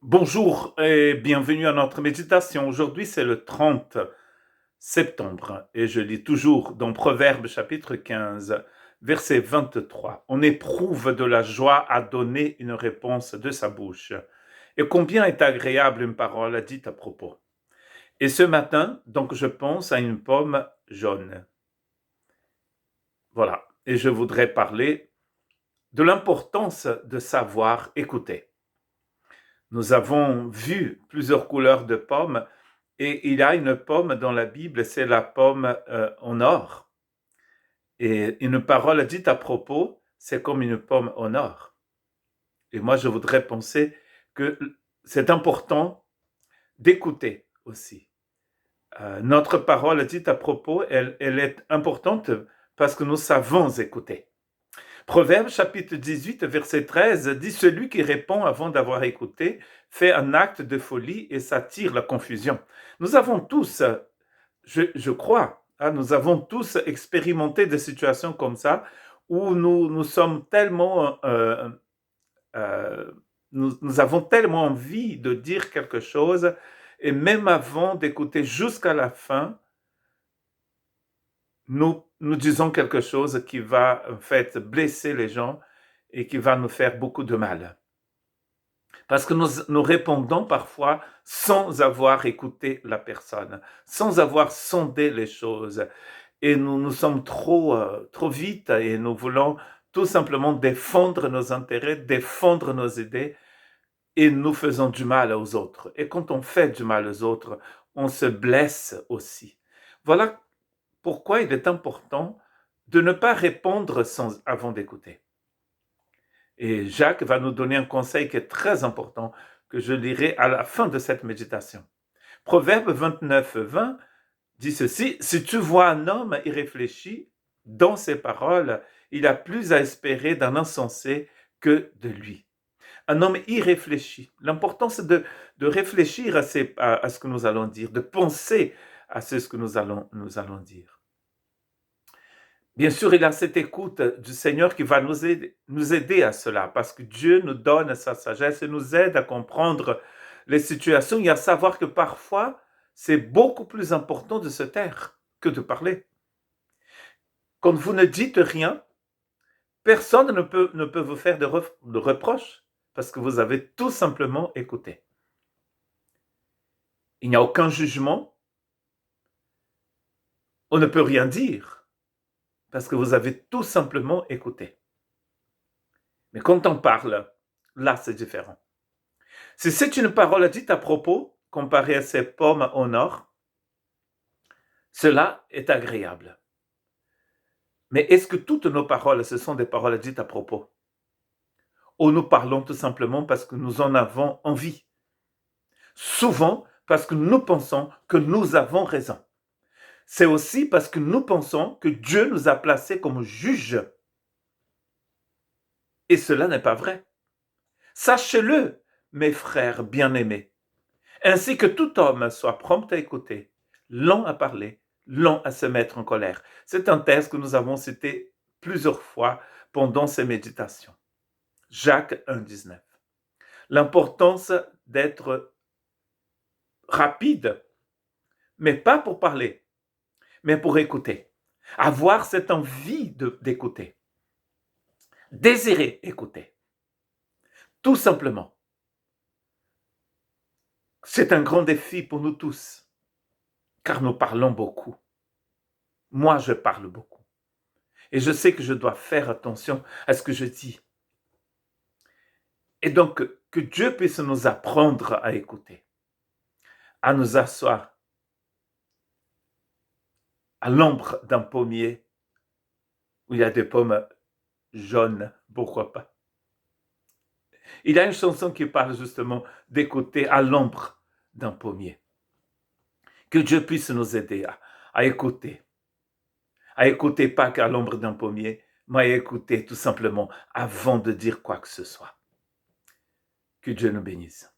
Bonjour et bienvenue à notre méditation. Aujourd'hui, c'est le 30 septembre et je lis toujours dans Proverbes chapitre 15, verset 23. On éprouve de la joie à donner une réponse de sa bouche. Et combien est agréable une parole dite à propos. Et ce matin, donc, je pense à une pomme jaune. Voilà. Et je voudrais parler de l'importance de savoir écouter. Nous avons vu plusieurs couleurs de pommes. Et il y a une pomme dans la Bible, c'est la pomme en or. Et une parole dite à propos, c'est comme une pomme en or. Et moi, je voudrais penser que c'est important d'écouter aussi. Notre parole dite à propos, elle est importante parce que nous savons écouter. Proverbe chapitre 18, verset 13 dit « Celui qui répond avant d'avoir écouté fait un acte de folie et s'attire la confusion. » Nous avons tous je crois, nous avons tous expérimenté des situations comme ça où nous sommes tellement, nous avons tellement envie de dire quelque chose et même avant d'écouter jusqu'à la fin, nous disons quelque chose qui va en fait blesser les gens et qui va nous faire beaucoup de mal. Parce que nous répondons parfois sans avoir écouté la personne, sans avoir sondé les choses. Et nous sommes trop vite et nous voulons tout simplement défendre nos intérêts, défendre nos idées et nous faisons du mal aux autres. Et quand on fait du mal aux autres, on se blesse aussi. Voilà pourquoi il est important de ne pas répondre avant d'écouter. Et Jacques va nous donner un conseil qui est très important que je lirai à la fin de cette méditation. Proverbe 29, 20 dit ceci, « Si tu vois un homme irréfléchi dans ses paroles, il a plus à espérer d'un insensé que de lui. » Un homme irréfléchi. L'important, c'est de réfléchir à ce que nous allons dire, de penser à ce que nous allons dire. Bien sûr, il y a cette écoute du Seigneur qui va nous aider à cela, parce que Dieu nous donne sa sagesse et nous aide à comprendre les situations et à savoir que parfois, c'est beaucoup plus important de se taire que de parler. Quand vous ne dites rien, personne ne peut vous faire de reproches parce que vous avez tout simplement écouté. Il n'y a aucun jugement. On ne peut rien dire parce que vous avez tout simplement écouté. Mais quand on parle, là, c'est différent. Si c'est une parole dite à propos, comparée à ces pommes en or, cela est agréable. Mais est-ce que toutes nos paroles, ce sont des paroles dites à propos? Ou nous parlons tout simplement parce que nous en avons envie? Souvent parce que nous pensons que nous avons raison. C'est aussi parce que nous pensons que Dieu nous a placés comme juges. Et cela n'est pas vrai. Sachez-le, mes frères bien-aimés, ainsi que tout homme soit prompt à écouter, lent à parler, lent à se mettre en colère. C'est un texte que nous avons cité plusieurs fois pendant ces méditations. Jacques 1,19. L'importance d'être rapide, mais pas pour parler, mais pour écouter. Avoir cette envie d'écouter. Désirer écouter. Tout simplement. C'est un grand défi pour nous tous, car nous parlons beaucoup. Moi, je parle beaucoup. Et je sais que je dois faire attention à ce que je dis. Et donc, que Dieu puisse nous apprendre à écouter, à nous asseoir à l'ombre d'un pommier où il y a des pommes jaunes, pourquoi pas. Il y a une chanson qui parle justement d'écouter à l'ombre d'un pommier. Que Dieu puisse nous aider à écouter pas qu'à l'ombre d'un pommier, mais à écouter tout simplement avant de dire quoi que ce soit. Que Dieu nous bénisse.